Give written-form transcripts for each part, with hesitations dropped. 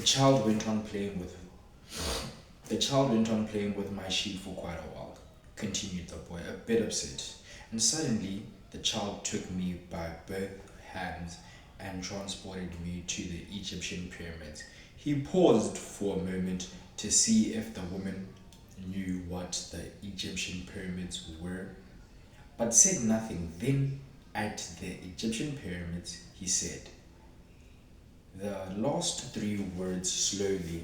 child went on playing with the child went on playing with my sheep for quite a while, continued the boy, a bit upset. And suddenly the child took me by both hands and transported me to the Egyptian pyramids. He paused for a moment to see if the woman knew what the Egyptian pyramids were, but said nothing. Then, at the Egyptian pyramids, he said the last three words slowly,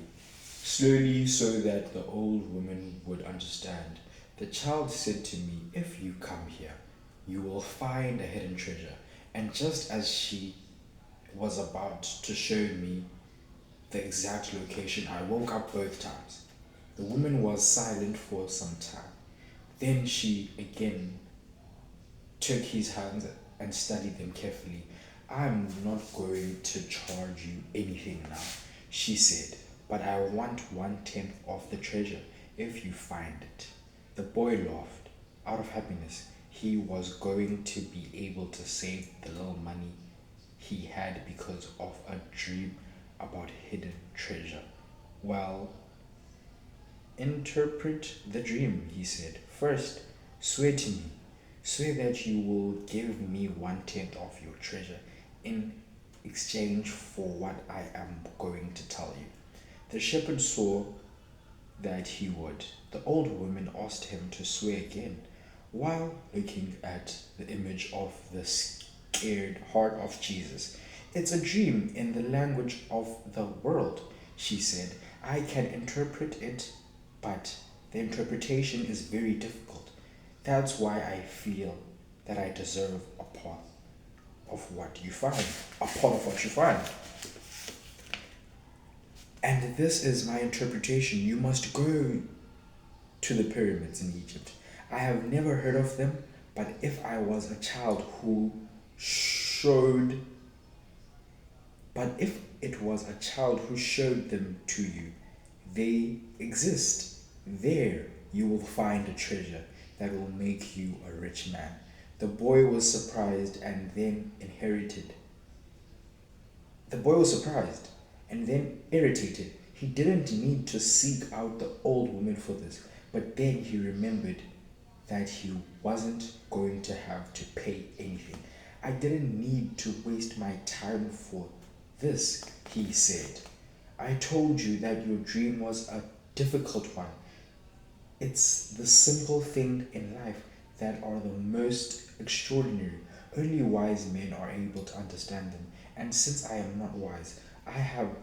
so that the old woman would understand. The child said to me, "If you come here, you will find a hidden treasure." And just as she was about to show me the exact location, I woke up both times. The woman was silent for some time. Then she again took his hands and studied them carefully. "I'm not going to charge you anything now," she said, "but I want 1/10 of the treasure if you find it." The boy laughed. Out of happiness, he was going to be able to save the little money he had because of a dream about hidden treasure. "Well, interpret the dream," he said. "First, swear to me. Swear that you will give me 1/10 of your treasure in exchange for what I am going to tell you." The shepherd saw that he would. The old woman asked him to swear again, while looking at the image of the scared heart of Jesus. "It's a dream in the language of the world," she said. "I can interpret it, but the interpretation is very difficult. That's why I feel that I deserve a part of what you find. A part of what you find. And this is my interpretation. You must go to the pyramids in Egypt. I have never heard of them, but if I was a child who showed but if it was a child who showed them to you, they exist. There you will find a treasure that will make you a rich man." The boy was surprised and then inherited. The boy was surprised and then irritated. He didn't need to seek out the old woman for this, but then he remembered that he wasn't going to have to pay anything. "I didn't need to waste my time for this," he said. "I told you that your dream was a difficult one. It's the simple things in life that are the most extraordinary. Only wise men are able to understand them. And since I am not wise, I have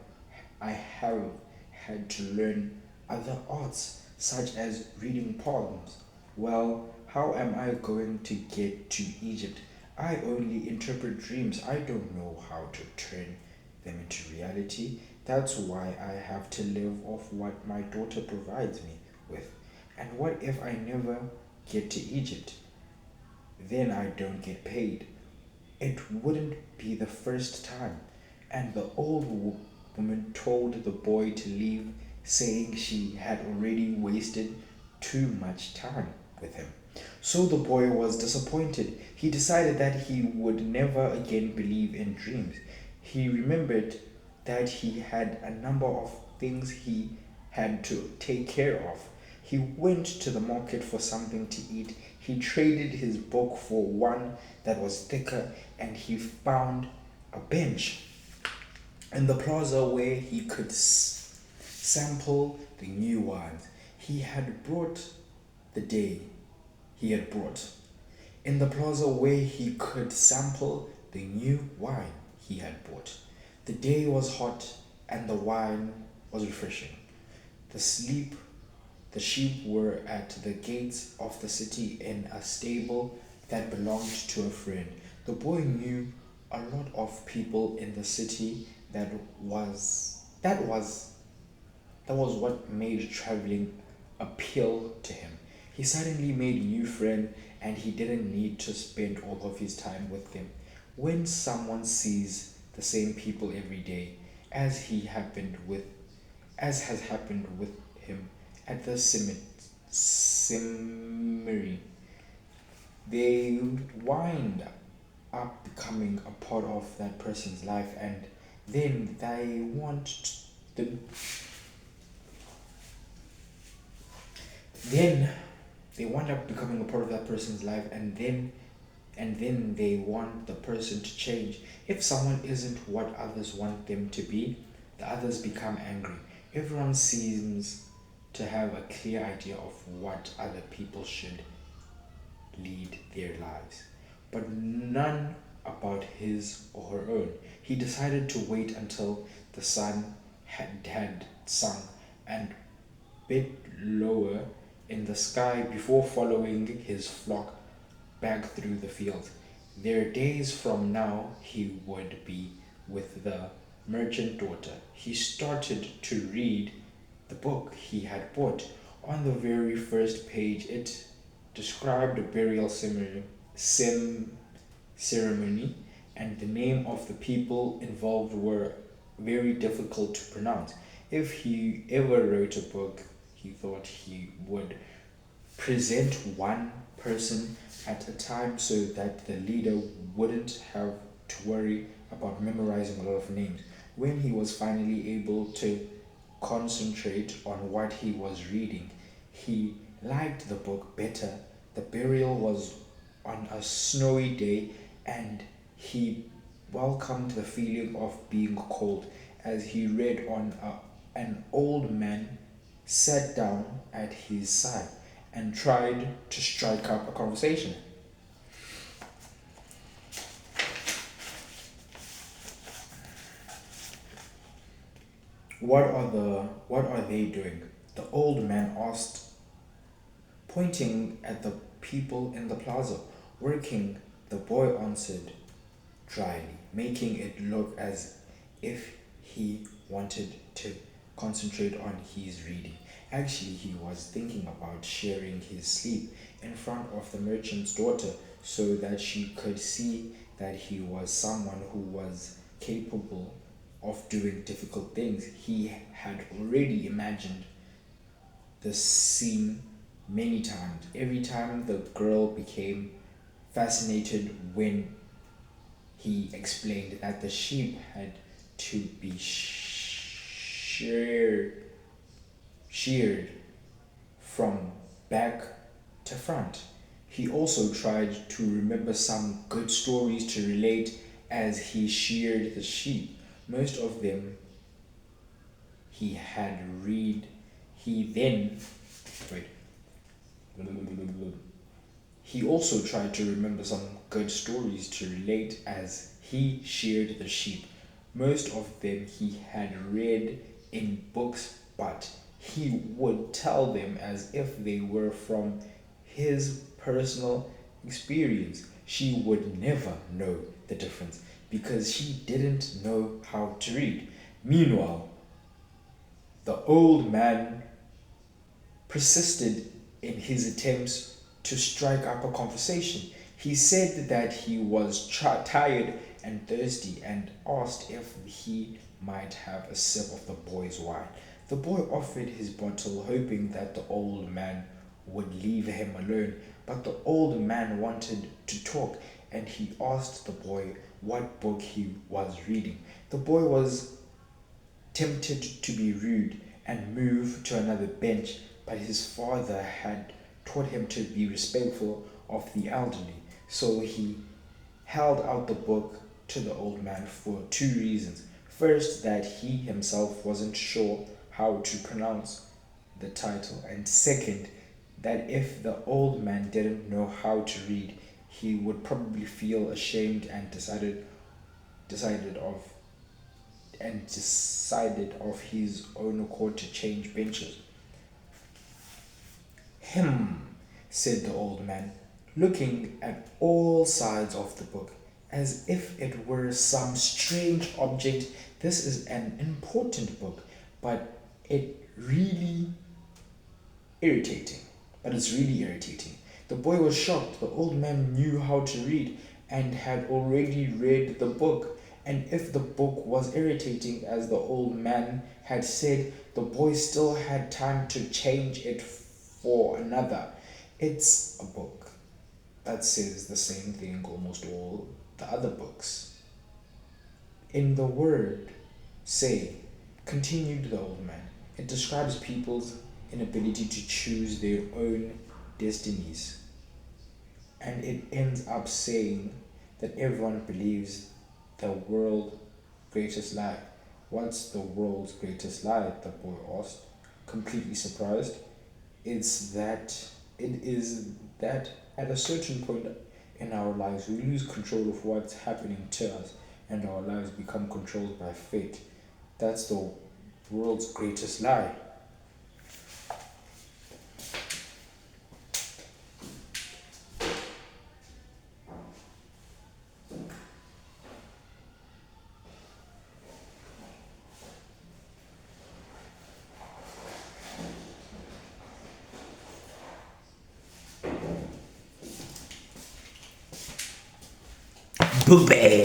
had to learn other arts, such as reading palms. Well, how am I going to get to Egypt? I only interpret dreams. I don't know how to turn them into reality. That's why I have to live off what my daughter provides me with. And what if I never get to Egypt? Then I don't get paid. It wouldn't be the first time." And the old woman told the boy to leave, saying she had already wasted too much time with him. So the boy was disappointed. He decided that he would never again believe in dreams. He remembered that he had a number of things he had to take care of. He went to the market for something to eat. He traded his book for one that was thicker, and he found a bench in the plaza where he could sample the new wines he had brought the day he had brought. In the plaza where he could sample the new wine he had bought. The day was hot and the wine was refreshing. The sleep the sheep were at the gates of the city in a stable that belonged to a friend. The boy knew a lot of people in the city. That was what made traveling appeal to him. He suddenly made a new friend and he didn't need to spend all of his time with them. When someone sees the same people every day, as he happened with as has happened with him at the seminary, they wind up becoming a part of that person's life, and then they want The, then they wind up becoming a part of that person's life, and then they want the person to change. If someone isn't what others want them to be, the others become angry. Everyone seems to have a clear idea of what other people should lead their lives, but none about his or her own. He decided to wait until the sun had sunk and bit lower in the sky before following his flock back through the field. Their days from now he would be with the merchant daughter. He started to read the book he had bought. On the very first page, it described a burial ceremony, and the name of the people involved were very difficult to pronounce. If he ever wrote a book, he thought he would present one person at a time so that the leader wouldn't have to worry about memorizing a lot of names. When he was finally able to concentrate on what he was reading, he liked the book better. The burial was on a snowy day, and he welcomed the feeling of being cold. As he read on, an old man sat down at his side and tried to strike up a conversation. What are they doing? The old man asked, pointing at the people in the plaza. Working, the boy answered dryly, making it look as if he wanted to concentrate on his reading. Actually, he was thinking about sharing his sleep in front of the merchant's daughter so that she could see that he was someone who was capable of doing difficult things. He had already imagined the scene many times. Every time the girl became fascinated when he explained that the sheep had to be sheared from back to front. He also tried to remember some good stories to relate as he sheared the sheep. Most of them he had read. He then wait. He also tried to remember some good stories to relate as he sheared the sheep. Most of them he had read in books, but he would tell them as if they were from his personal experience. She would never know the difference because she didn't know how to read. Meanwhile, the old man persisted in his attempts to strike up a conversation. He said that he was tired and thirsty and asked if he might have a sip of the boy's wine. The boy offered his bottle, hoping that the old man would leave him alone. But the old man wanted to talk, and he asked the boy what book he was reading. The boy was tempted to be rude and move to another bench, but his father had taught him to be respectful of the elderly. So he held out the book to the old man for two reasons. First, that he himself wasn't sure how to pronounce the title, and second, that if the old man didn't know how to read, he would probably feel ashamed decided of decided of his own accord to change benches. "Him," said the old man, looking at all sides of the book, as if it were some strange object. "This is an important book, but it really irritating. It's really irritating." The boy was shocked. The old man knew how to read and had already read the book. And if the book was irritating, as the old man had said, the boy still had time to change it for another. It's a book that says the same thing almost all the other books. In the word, say, Continued the old man. It describes people's inability to choose their own destinies. And it ends up saying that everyone believes the world's greatest lie. What's the world's greatest lie? The boy asked, completely surprised. It's that it is that at a certain point in our lives we lose control of what's happening to us and our lives become controlled by fate. That's the world's greatest lie. Boobie.